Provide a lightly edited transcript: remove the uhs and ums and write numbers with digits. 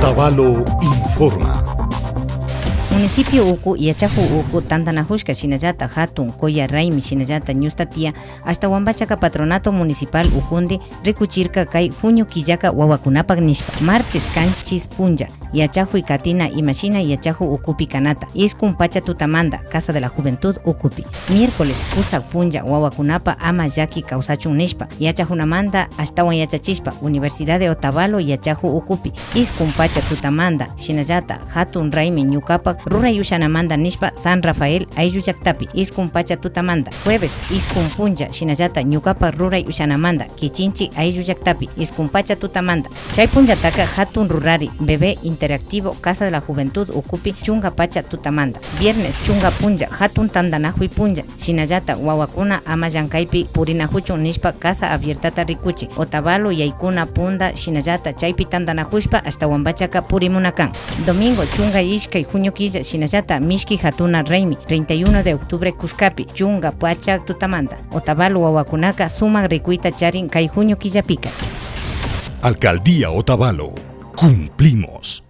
Otavalo informa. Municipio Uku Yachahu Uku Tantanajushka Shinallata Hatun Koya Raimi Shinallata Ñustatia hasta Huambachaka Patronato Municipal Ukundi Rikuchirka Kai Junio Killaka Wawakunapak Nishpa Martes Canchis Punja Yachahu y Katina Imashina Yachahu Ukupi Kanata Iskun Pacha Tutamanda Casa de la Juventud Ukupi Miércoles Usa Punja Wawakunapa Ama Yaki Kausachun Nishpa Yachahunamanda hasta Yachachispa Universidad de Otavalo Yachahu Ukupi Iskun Pacha Tutamanda Shinallata Hatun Raimi Ñukapak Rura Yushanamanda Nishpa San Rafael Ayuyaktapi Iskun Pacha Tutamanda Jueves Iskun Punja Shinallata Ñukapa Rura Yushanamanda Kichinchi Ayuyaktapi Iskun Pacha Tutamanda Chay Punja Taka Hatun Rurari Bebé Interactivo Casa de la Juventud Ukupi Chunga Pacha Tutamanda Viernes Chunga Punja Hatun Tandanahui Punja Shinallata Wawakuna Ama Yankaipi Purinahuchun Nishpa Casa Abiertata Rikuchi Otavalo Yaikuna Punda Shinallata Chaypi Tandanahushpa hasta Huambachaka Purimunakan Domingo Chunga Ishka y Junio Killa Shinallata Mishki Hatuna Raimi 31 de octubre Cuscapi Chunga Pacha Tutamanda Otavalo Wawakunaka Suma Rikuita Charin Kai Junio Quillapika. Alcaldía Otavalo. Cumplimos.